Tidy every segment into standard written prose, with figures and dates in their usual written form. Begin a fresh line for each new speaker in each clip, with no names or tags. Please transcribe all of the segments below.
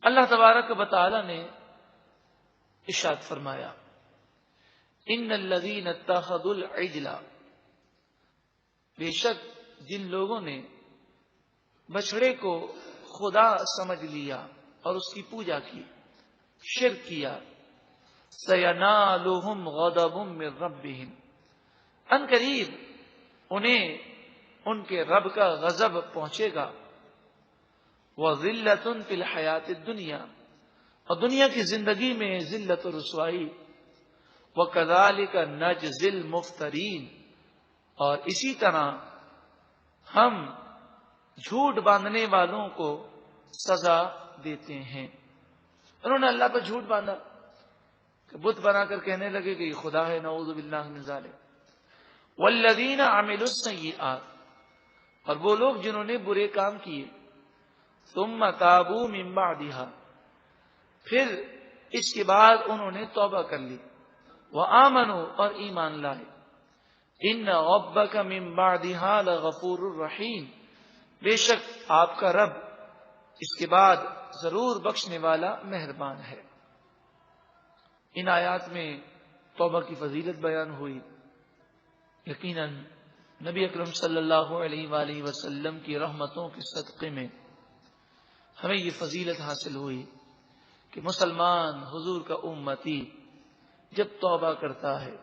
اللہ تبارک و تعالی نے ارشاد فرمایا ان الذین اتخذوا العجل، بے شک جن لوگوں نے بچڑے کو خدا سمجھ لیا اور اس کی پوجا کی، شرک کیا، سینالہم غضب من ربہم، ان قریب انہیں ان کے رب کا غضب پہنچے گا، وذلۃ فی الحیات الدنیا، اور دنیا کی زندگی میں ذلت و رسوائی، وکذالک نجزی المفترین، اور اسی طرح ہم جھوٹ باندھنے والوں کو سزا دیتے ہیں۔ انہوں نے اللہ پر جھوٹ باندھا کہ بت بنا کر کہنے لگے کہ یہ خدا ہے، نعوذ باللہ من ذالک۔ والذین عملوا السیئات، اور وہ لوگ جنہوں نے برے کام کیے، ثم تابوا من بعدها، پھر اس کے بعد انہوں نے توبہ کر لی، وآمنوا، اور ایمان لائے، ان ربک من بعدها لغفور الرحیم، بے شک آپ کا رب اس کے بعد ضرور بخشنے والا مہربان ہے۔ ان آیات میں توبہ کی فضیلت بیان ہوئی۔ یقیناً نبی اکرم صلی اللہ علیہ وآلہ وسلم کی رحمتوں کے صدقے میں ہمیں یہ فضیلت حاصل ہوئی کہ مسلمان حضور کا امتی جب توبہ کرتا ہے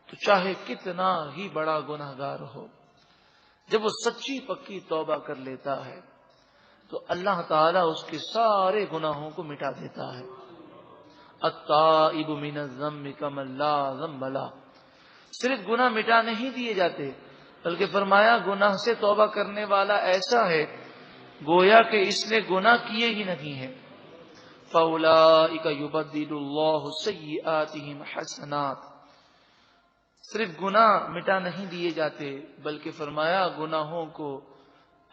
تو چاہے کتنا ہی بڑا گناہ گار ہو، جب وہ سچی پکی توبہ کر لیتا ہے تو اللہ تعالیٰ اس کے سارے گناہوں کو مٹا دیتا ہے۔ التائب من الذنب کمن لا ذنب لہ، صرف گناہ مٹا نہیں دیے جاتے بلکہ فرمایا گناہ سے توبہ کرنے والا ایسا ہے گویا کہ اس نے گناہ کیے ہی نہیں ہے۔ فَأُولَئِكَ يُبَدِّلُ اللَّهُ سَيِّئَاتِهِمْ حَسَنَاتٍ، صرف گناہ مٹا نہیں دیے جاتے بلکہ فرمایا گناہوں کو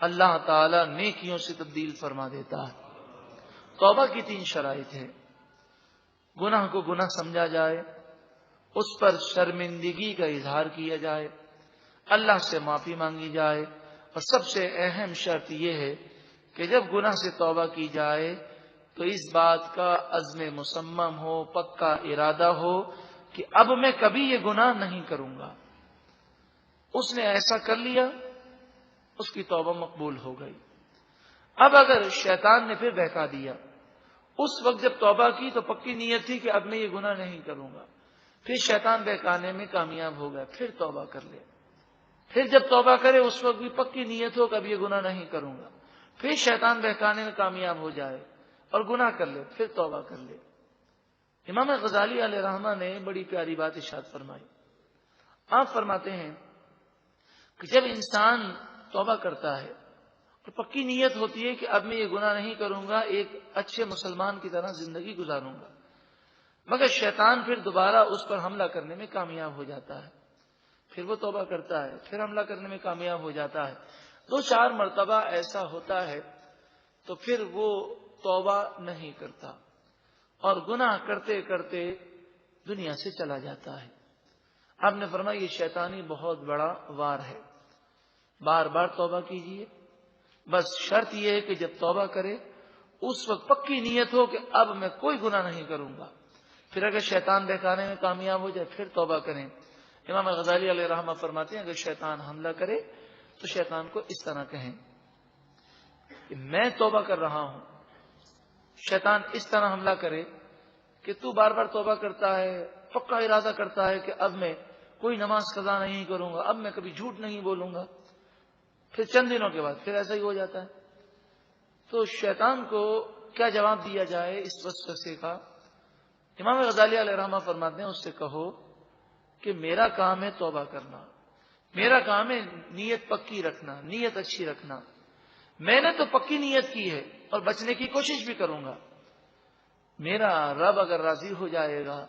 اللہ تعالی نیکیوں سے تبدیل فرما دیتا ہے۔ توبہ کی 3 شرائط ہے۔ گناہ کو گناہ سمجھا جائے، اس پر شرمندگی کا اظہار کیا جائے، اللہ سے معافی مانگی جائے، اور سب سے اہم شرط یہ ہے کہ جب گناہ سے توبہ کی جائے تو اس بات کا عزم مصمم ہو، پکا ارادہ ہو کہ اب میں کبھی یہ گناہ نہیں کروں گا۔ اس نے ایسا کر لیا، اس کی توبہ مقبول ہو گئی۔ اب اگر شیطان نے پھر بہکا دیا، اس وقت جب توبہ کی تو پکی نیت تھی کہ اب میں یہ گناہ نہیں کروں گا، پھر شیطان بہکانے میں کامیاب ہو گیا، پھر توبہ کر لے، پھر جب توبہ کرے اس وقت بھی پکی نیت ہو کہ اب یہ گناہ نہیں کروں گا، پھر شیطان بہکانے میں کامیاب ہو جائے اور گناہ کر لے، پھر توبہ کر لے۔ امام غزالی علیہ رحمہ نے بڑی پیاری بات ارشاد فرمائی۔ آپ فرماتے ہیں کہ جب انسان توبہ کرتا ہے اور پکی نیت ہوتی ہے کہ اب میں یہ گناہ نہیں کروں گا، ایک اچھے مسلمان کی طرح زندگی گزاروں گا، مگر شیطان پھر دوبارہ اس پر حملہ کرنے میں کامیاب ہو جاتا ہے، پھر وہ توبہ کرتا ہے، پھر حملہ کرنے میں کامیاب ہو جاتا ہے، 2-4 مرتبہ ایسا ہوتا ہے تو پھر وہ توبہ نہیں کرتا اور گناہ کرتے کرتے دنیا سے چلا جاتا ہے۔ آپ نے فرمایا یہ شیطانی بہت بڑا وار ہے، بار بار توبہ کیجیے، بس شرط یہ ہے کہ جب توبہ کرے اس وقت پکی نیت ہو کہ اب میں کوئی گناہ نہیں کروں گا، پھر اگر شیطان بہکانے میں کامیاب ہو جائے پھر توبہ کریں۔ امام غزالی علیہ رحمہ فرماتے ہیں اگر شیطان حملہ کرے تو شیطان کو اس طرح کہیں کہ میں توبہ کر رہا ہوں۔ شیطان اس طرح حملہ کرے کہ تو بار بار توبہ کرتا ہے، پکا ارادہ کرتا ہے کہ اب میں کوئی نماز قضا نہیں کروں گا، اب میں کبھی جھوٹ نہیں بولوں گا، پھر چند دنوں کے بعد پھر ایسا ہی ہو جاتا ہے۔ تو شیطان کو کیا جواب دیا جائے اس وسوسے کا؟ امام غزالی علیہ رحمہ فرماتے ہیں اس سے کہو کہ میرا کام ہے توبہ کرنا، میرا کام ہے نیت پکی رکھنا، نیت اچھی رکھنا، میں نے تو پکی نیت کی ہے اور بچنے کی کوشش بھی کروں گا، میرا رب اگر راضی ہو جائے گا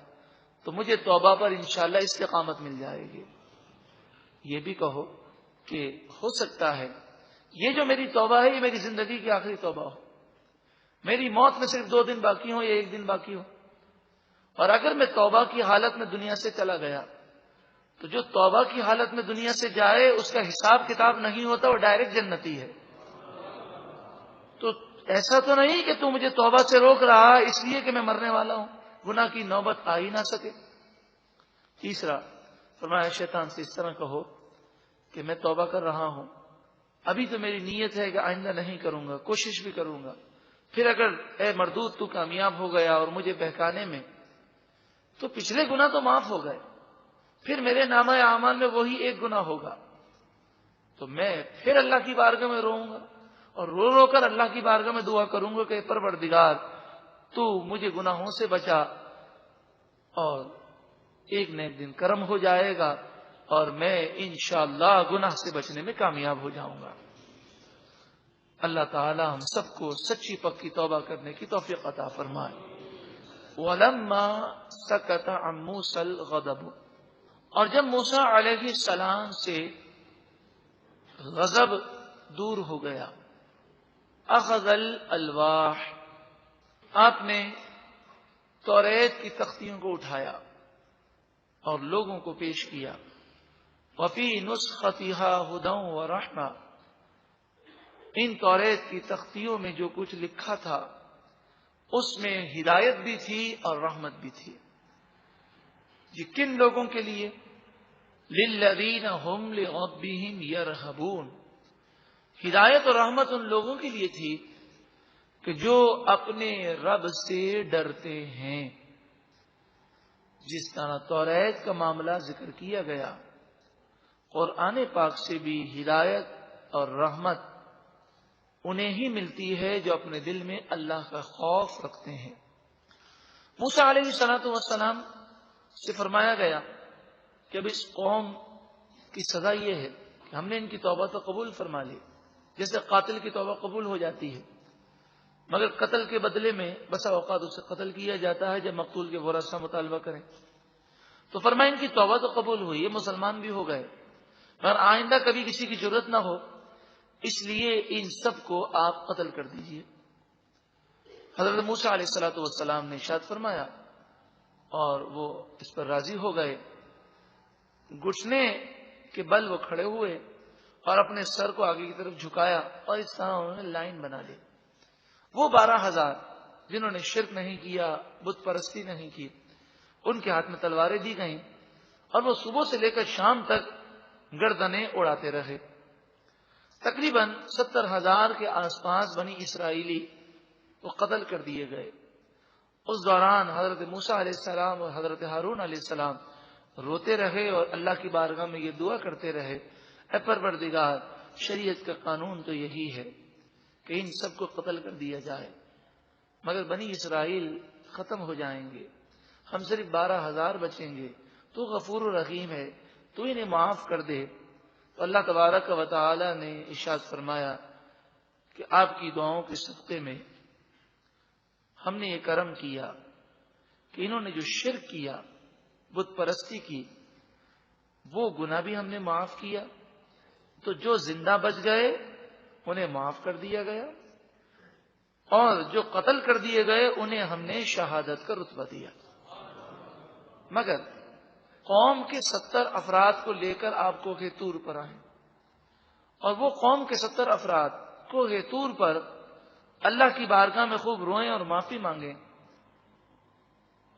تو مجھے توبہ پر انشاءاللہ استقامت مل جائے گی۔ یہ بھی کہو کہ ہو سکتا ہے یہ جو میری توبہ ہے یہ میری زندگی کی آخری توبہ ہو، میری موت میں صرف 2 دن باقی ہو یا 1 دن باقی ہو، اور اگر میں توبہ کی حالت میں دنیا سے چلا گیا تو جو توبہ کی حالت میں دنیا سے جائے اس کا حساب کتاب نہیں ہوتا، وہ ڈائریکٹ جنتی ہے۔ تو ایسا تو نہیں کہ تو مجھے توبہ سے روک رہا ہے اس لیے کہ میں مرنے والا ہوں، گناہ کی نوبت آ ہی نہ سکے۔ تیسرا فرمایا شیطان سے اس طرح کہو کہ میں توبہ کر رہا ہوں، ابھی تو میری نیت ہے کہ آئندہ نہیں کروں گا، کوشش بھی کروں گا، پھر اگر اے مردود تو کامیاب ہو گیا اور مجھے بہکانے میں، تو پچھلے گناہ تو معاف ہو گئے، پھر میرے نامہ اعمال میں وہی ایک گناہ ہوگا، تو میں پھر اللہ کی بارگاہ میں روؤں گا اور رو رو کر اللہ کی بارگاہ میں دعا کروں گا کہ پروردگار تو مجھے گناہوں سے بچا، اور ایک نہ ایک دن کرم ہو جائے گا اور میں انشاءاللہ گناہ سے بچنے میں کامیاب ہو جاؤں گا۔ اللہ تعالی ہم سب کو سچی پکی توبہ کرنے کی توفیق عطا فرمائے۔ وَلَمَّا سَكَتَ عَن مُوسَى الْغَضَبُ، اور جب موسیٰ علیہ السلام سے غضب دور ہو گیا، اخذ الالواح، آپ نے توریت کی تختیوں کو اٹھایا اور لوگوں کو پیش کیا۔ وفی نسختها هدى ورحمہ، ان توریت کی تختیوں میں جو کچھ لکھا تھا اس میں ہدایت بھی تھی اور رحمت بھی تھی۔ یہ کن لوگوں کے لیے؟ للذین هم لربهم یرہبون، ہدایت اور رحمت ان لوگوں کے لیے تھی کہ جو اپنے رب سے ڈرتے ہیں۔ جس طرح توریت کا معاملہ ذکر کیا گیا، قرآن پاک سے بھی ہدایت اور رحمت انہیں ہی ملتی ہے جو اپنے دل میں اللہ کا خوف رکھتے ہیں۔ موسیٰ علیہ السلام سے فرمایا گیا کہ اب اس قوم کی سزا یہ ہے کہ ہم نے ان کی توبہ تو قبول فرما لی، جیسے قاتل کی توبہ قبول ہو جاتی ہے، مگر قتل کے بدلے میں بسا اوقات اسے قتل کیا جاتا ہے جب مقتول کے ورثہ مطالبہ کریں۔ تو فرمایا ان کی توبہ تو قبول ہوئی، یہ مسلمان بھی ہو گئے، مگر آئندہ کبھی کسی کی ضرورت نہ ہو، اس لیے ان سب کو آپ قتل کر دیجئے۔ حضرت موسیٰ علیہ السلام نے ارشاد فرمایا اور وہ اس پر راضی ہو گئے۔ گھٹنے کے بل وہ کھڑے ہوئے اور اپنے سر کو آگے کی طرف جھکایا اور اس طرح انہوں نے لائن بنا لی۔ وہ 12,000 جنہوں نے شرک نہیں کیا، بت پرستی نہیں کی، ان کے ہاتھ میں تلواریں دی گئیں اور وہ صبح سے لے کر شام تک گردنیں اڑاتے رہے۔ تقریباً 70,000 کے آس پاس بنی اسرائیلی وہ قتل کر دیے گئے۔ اس دوران حضرت موسیٰ علیہ السلام اور حضرت ہارون علیہ السلام روتے رہے اور اللہ کی بارگاہ میں یہ دعا کرتے رہے، اے پروردگار شریعت کا قانون تو یہی ہے کہ ان سب کو قتل کر دیا جائے، مگر بنی اسرائیل ختم ہو جائیں گے، ہم صرف 12,000 بچیں گے، تو غفور و رحیم ہے، تو انہیں معاف کر دے۔ تو اللہ تبارک و تعالی نے ارشاد فرمایا کہ آپ کی دعاؤں کے صدقے میں ہم نے یہ کرم کیا کہ انہوں نے جو شرک کیا، بت پرستی کی، وہ گناہ بھی ہم نے معاف کیا، تو جو زندہ بچ گئے انہیں معاف کر دیا گیا، اور جو قتل کر دیے گئے انہیں ہم نے شہادت کا رتبہ دیا۔ مگر قوم کے 70 افراد کو لے کر آپ کوہ طور پر آئے، اور وہ قوم کے 70 افراد کوہ طور پر اللہ کی بارگاہ میں خوب روئیں اور معافی مانگیں،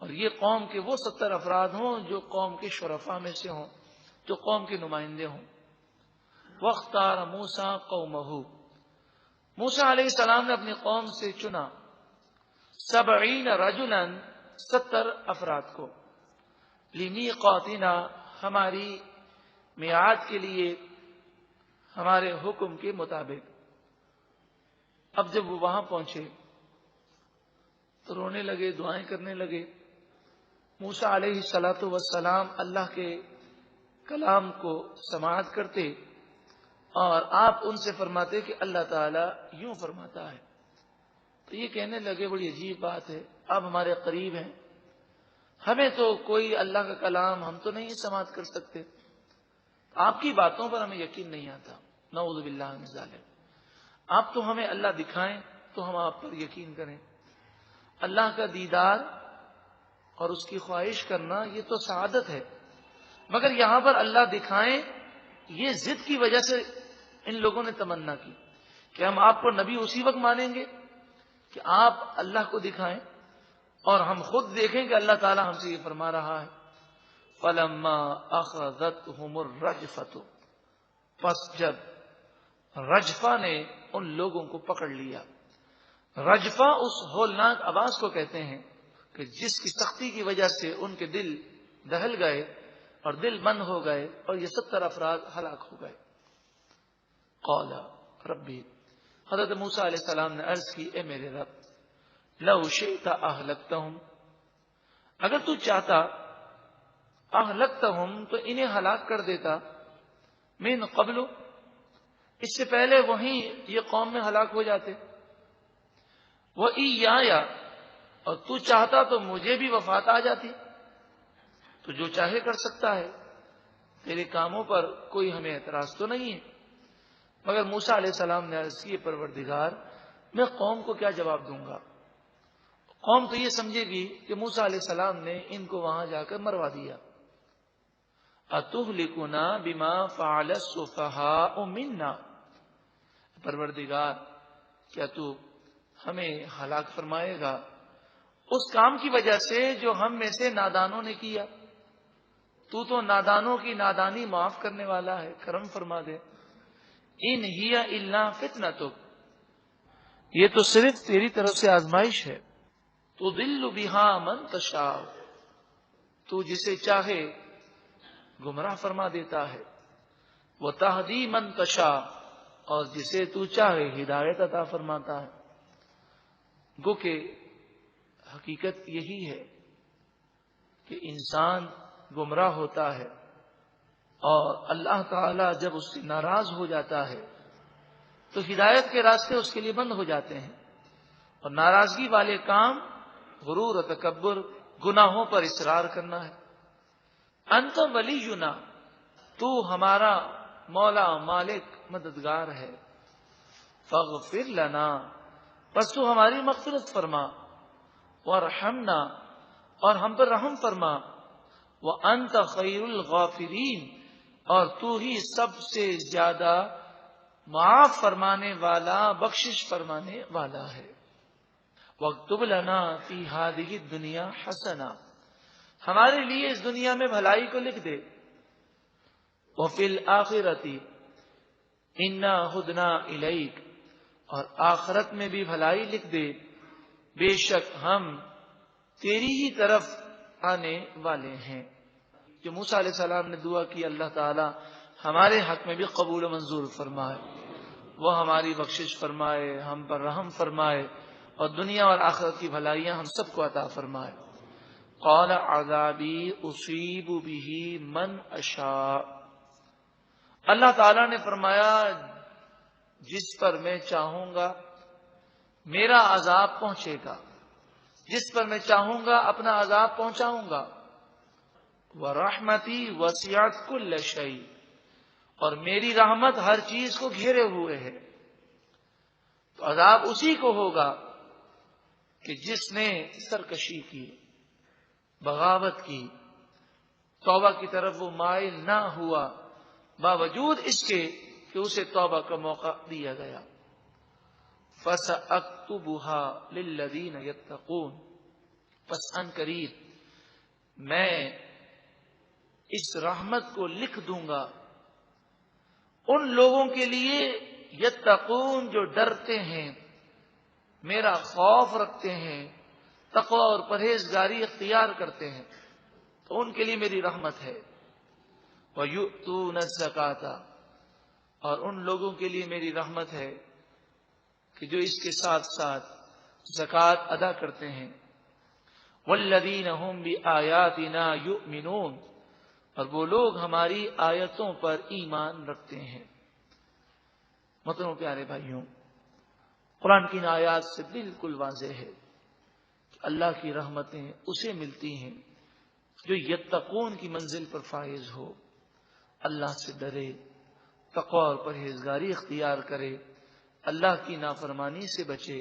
اور یہ قوم کے وہ 70 افراد ہوں جو قوم کے شرفاء میں سے ہوں، جو قوم کے نمائندے ہوں۔ وَاخْتَارَ مُوسَىٰ قَوْمَهُ، موسیٰ علیہ السلام نے اپنی قوم سے چنا 70 رجلاً، 70 افراد کو، لِمِيقَاتِنَا، ہماری میعاد کے لیے، ہمارے حکم کے مطابق۔ اب جب وہ وہاں پہنچے تو رونے لگے، دعائیں کرنے لگے۔ موسیٰ علیہ السلام اللہ کے کلام کو سماعت کرتے اور آپ ان سے فرماتے کہ اللہ تعالیٰ یوں فرماتا ہے۔ تو یہ کہنے لگے بڑی عجیب بات ہے، آپ ہمارے قریب ہیں، ہمیں تو کوئی اللہ کا کلام ہم تو نہیں سماعت کر سکتے، آپ کی باتوں پر ہمیں یقین نہیں آتا، نعوذ باللہ من ذالک۔ آپ تو ہمیں اللہ دکھائیں تو ہم آپ پر یقین کریں۔ اللہ کا دیدار اور اس کی خواہش کرنا یہ تو سعادت ہے، مگر یہاں پر اللہ دکھائیں، یہ ضد کی وجہ سے ان لوگوں نے تمنا کی کہ ہم آپ کو نبی اسی وقت مانیں گے آپ اللہ کو دکھائیں اور ہم خود دیکھیں کہ اللہ تعالی ہم سے یہ فرما رہا ہے. فلما اخذتهم الرجفۃ، پس جب رجفہ نے ان لوگوں کو پکڑ لیا. رجفہ اس ہولناک آواز کو کہتے ہیں کہ جس کی سختی کی وجہ سے ان کے دل دہل گئے اور دل بند ہو گئے اور یہ 70 افراد ہلاک ہو گئے. قال ربی، حضرت موسیٰ علیہ السلام نے عرض کی اے میرے رب، لو شئت اہلکتہم، اگر تو چاہتا اہلکتہم تو انہیں ہلاک کر دیتا، من قبل، اس سے پہلے وہیں یہ قوم میں ہلاک ہو جاتے. وہ ایایا، اور تو چاہتا تو مجھے بھی وفات آ جاتی. تو جو چاہے کر سکتا ہے، تیرے کاموں پر کوئی ہمیں اعتراض تو نہیں ہے. مگر موسیٰ علیہ السلام نے عرض کی پروردگار، میں قوم کو کیا جواب دوں گا؟ قوم تو یہ سمجھے گی کہ موسیٰ علیہ السلام نے ان کو وہاں جا کر مروا دیا. اتہلکنا بما فعل السفہاء منا، پروردگار کیا تو ہمیں ہلاک فرمائے گا اس کام کی وجہ سے جو ہم میں سے نادانوں نے کیا؟ تو نادانوں کی نادانی معاف کرنے والا ہے، کرم فرما دے. ان ہی الا فتنتک، یہ تو صرف تیری طرف سے آزمائش ہے. تضل بہا من تشاء، تو جسے چاہے گمراہ فرما دیتا ہے. وتہدی من تشاء، اور جسے تو چاہے ہدایت عطا فرماتا ہے. گو کہ حقیقت یہی ہے کہ انسان گمراہ ہوتا ہے اور اللہ تعالی جب اس سے ناراض ہو جاتا ہے تو ہدایت کے راستے اس کے لیے بند ہو جاتے ہیں. اور ناراضگی والے کام غرور و تکبر، گناہوں پر اصرار کرنا ہے. انت ولینا، تو ہمارا مولا مالک مددگار ہے. فاغفر لنا، پس تو ہماری مغفرت فرما. وارحمنا، اور ہم پر رحم فرما. وانت خیر الغافرین، اور تو ہی سب سے زیادہ معاف فرمانے والا، بخشش فرمانے والا ہے. واکتب لنا فی ہذہ الدنیا حسنہ، ہمارے لیے اس دنیا میں بھلائی کو لکھ دے. وفی الآخرۃ انا ہدنا الیک، اور آخرت میں بھی بھلائی لکھ دے، بے شک ہم تیری ہی طرف آنے والے ہیں. جو موسیٰ علیہ السلام نے دعا کی اللہ تعالی ہمارے حق میں بھی قبول و منظور فرمائے، وہ ہماری بخشش فرمائے، ہم پر رحم فرمائے، اور دنیا اور آخرت کی بھلائیاں ہم سب کو عطا فرمائے. قال عذابی اصیب بہ من اشاء، اللہ تعالی نے فرمایا جس پر میں چاہوں گا میرا عذاب پہنچے گا، جس پر میں چاہوں گا اپنا عذاب پہنچاؤں گا. وَرَحْمَتِي وَسِعَتْ كُلَّ شَيْءٍ، اور میری رحمت ہر چیز کو گھیرے ہوئے ہے. تو عذاب اسی کو ہوگا کہ جس نے سرکشی کی، بغاوت کی، توبہ کی طرف وہ مائل نہ ہوا باوجود اس کے کہ اسے توبہ کا موقع دیا گیا. فَسَأَكْتُبُهَا لِلَّذِينَ يَتَّقُونَ، پس ان قریب میں اس رحمت کو لکھ دوں گا ان لوگوں کے لیے یتقون، جو ڈرتے ہیں، میرا خوف رکھتے ہیں، تقوی اور پرہیزگاری اختیار کرتے ہیں، تو ان کے لیے میری رحمت ہے. وَيُؤْتُونَ الزَّكَاةَ، اور ان لوگوں کے لیے میری رحمت ہے کہ جو اس کے ساتھ ساتھ زکوٰۃ ادا کرتے ہیں. وَالَّذِينَ هُمْ بِآيَاتِنَا يُؤْمِنُونَ، اور وہ لوگ ہماری آیتوں پر ایمان رکھتے ہیں. محترم پیارے بھائیوں، قرآن کی ان آیات سے بالکل واضح ہے کہ اللہ کی رحمتیں اسے ملتی ہیں جو یتقون کی منزل پر فائز ہو، اللہ سے ڈرے، تقوی اور پرہیزگاری اختیار کرے، اللہ کی نافرمانی سے بچے،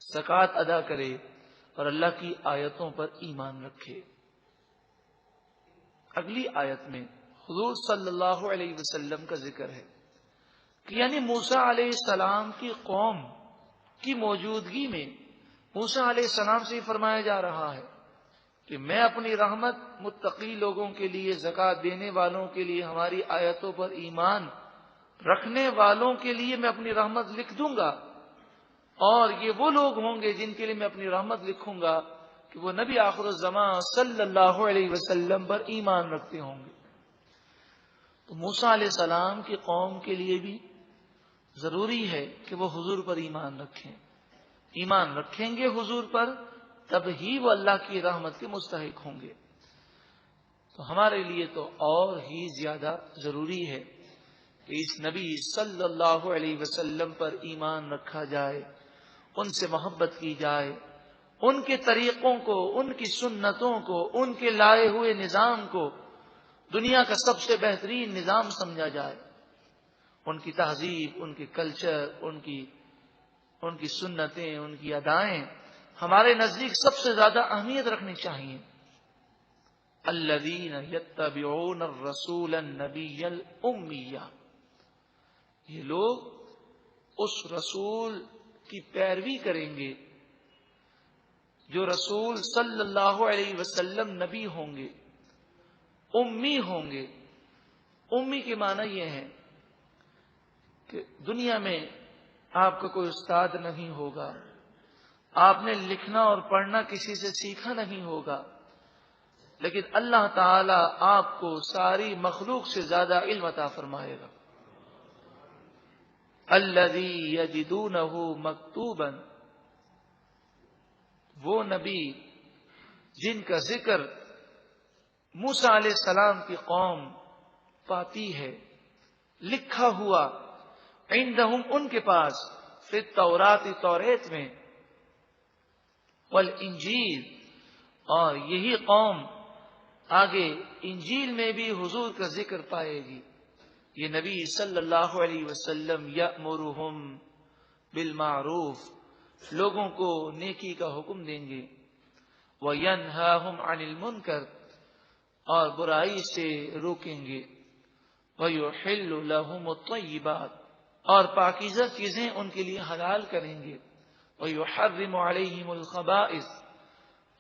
زکوٰۃ ادا کرے اور اللہ کی آیتوں پر ایمان رکھے. اگلی آیت میں حضور صلی اللہ علیہ وسلم کا ذکر ہے کہ یعنی موسیٰ علیہ السلام کی قوم کی موجودگی میں موسیٰ علیہ السلام سے فرمایا جا رہا ہے کہ میں اپنی رحمت متقی لوگوں کے لیے، زکوٰۃ دینے والوں کے لیے، ہماری آیتوں پر ایمان رکھنے والوں کے لیے میں اپنی رحمت لکھ دوں گا، اور یہ وہ لوگ ہوں گے جن کے لیے میں اپنی رحمت لکھوں گا کہ وہ نبی آخر الزمان صلی اللہ علیہ وسلم پر ایمان رکھتے ہوں گے۔ تو موسیٰ علیہ السلام کی قوم کے لیے بھی ضروری ہے کہ وہ حضور پر ایمان رکھیں۔ ایمان رکھیں گے حضور پر تب ہی وہ اللہ کی رحمت کے مستحق ہوں گے۔ تو ہمارے لیے تو اور ہی زیادہ ضروری ہے کہ اس نبی صلی اللہ علیہ وسلم پر ایمان رکھا جائے، ان سے محبت کی جائے، ان کے طریقوں کو، ان کی سنتوں کو، ان کے لائے ہوئے نظام کو دنیا کا سب سے بہترین نظام سمجھا جائے۔ ان کی تہذیب، ان کے کلچر، ان کی سنتیں، ان کی ادائیں ہمارے نزدیک سب سے زیادہ اہمیت رکھنی چاہیے۔ الذین یتبعون الرسول النبی الامی، یہ لوگ اس رسول کی پیروی کریں گے جو رسول صلی اللہ علیہ وسلم نبی ہوں گے، امی ہوں گے۔ امی کے معنی یہ ہے کہ دنیا میں آپ کا کوئی استاد نہیں ہوگا، آپ نے لکھنا اور پڑھنا کسی سے سیکھا نہیں ہوگا، لیکن اللہ تعالی آپ کو ساری مخلوق سے زیادہ علم عطا فرمائے گا۔ الذی یجدونہ مکتوبا، وہ نبی جن کا ذکر موسیٰ علیہ السلام کی قوم پاتی ہے، لکھا ہوا، عندہم ان کے پاس، فی التوراۃ توریت میں، والانجیل، اور یہی قوم آگے انجیل میں بھی حضور کا ذکر پائے گی۔ یہ نبی صلی اللہ علیہ وسلم یأمرہم بالمعروف، لوگوں کو نیکی کا حکم دیں گے، وینہاہم عن المنکر، اور برائی سے روکیں گے، ویحل لہم الطیبات، اور پاکیزہ چیزیں ان کے لیے حلال کریں گے، ویحرم علیہم الخبائث،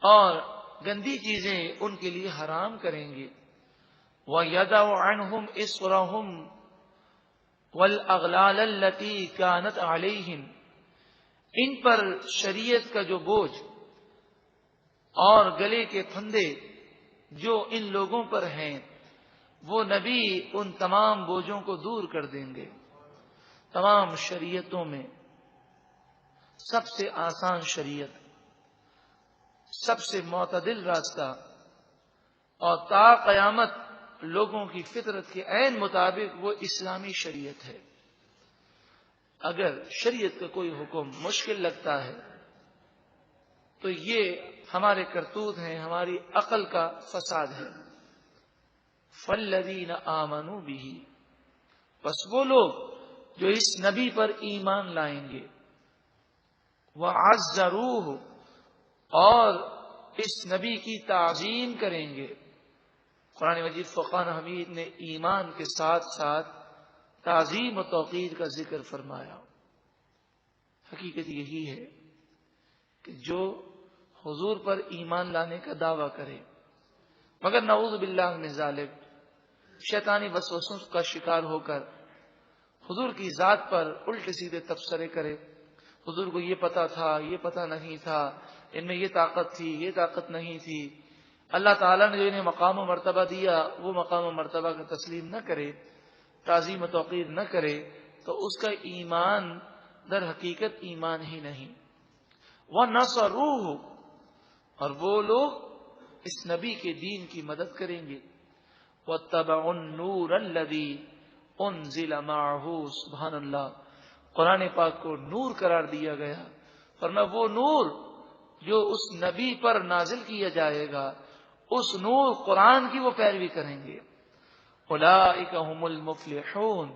اور گندی چیزیں ان کے لیے حرام کریں گے، وَيَدَعُ عَنْهُمْ إِصْرَهُمْ وَالْأَغْلَالَ الَّتِي كَانَتْ عَلَيْهِمْ، ان پر شریعت کا جو بوجھ اور گلے کے پھندے جو ان لوگوں پر ہیں، وہ نبی ان تمام بوجھوں کو دور کر دیں گے۔ تمام شریعتوں میں سب سے آسان شریعت، سب سے معتدل راستہ، اور تا قیامت لوگوں کی فطرت کے عین مطابق وہ اسلامی شریعت ہے۔ اگر شریعت کا کوئی حکم مشکل لگتا ہے تو یہ ہمارے کرتوت ہیں، ہماری عقل کا فساد ہے۔ فالذین آمنوا بہ، بس وہ لوگ جو اس نبی پر ایمان لائیں گے، وعزروہ، اور اس نبی کی تعظیم کریں گے۔ قرآن مجید فرقان حمید نے ایمان کے ساتھ ساتھ تعظیم و توقیر کا ذکر فرمایا۔ حقیقت یہی ہے کہ جو حضور پر ایمان لانے کا دعویٰ کرے مگر نعوذ باللہ من ذالک شیطانی وسوسوں کا شکار ہو کر حضور کی ذات پر الٹے سیدھے تبصرے کرے، حضور کو یہ پتا تھا، یہ پتا نہیں تھا، ان میں یہ طاقت تھی، یہ طاقت نہیں تھی، اللہ تعالیٰ نے جو انہیں مقام و مرتبہ دیا وہ مقام و مرتبہ کا تسلیم نہ کرے، تعظیم و توقیر نہ کرے، تو اس کا ایمان در حقیقت ایمان ہی نہیں۔ وَنَصَرُوهُ، اور وہ لوگ اس نبی کے دین کی مدد کریں گے۔ وَاتَّبَعُوا النُّورَ الَّذِي أُنزِلَ مَعَهُ، سبحان اللہ، قرآن پاک کو نور قرار دیا گیا، فرمایا وہ نور جو اس نبی پر نازل کیا جائے گا، اس نور قرآن کی وہ پیروی کریں گے۔ اولئک ھم المفلحون،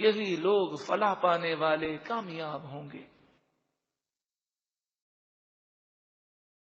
یہی لوگ فلاح پانے والے، کامیاب ہوں گے۔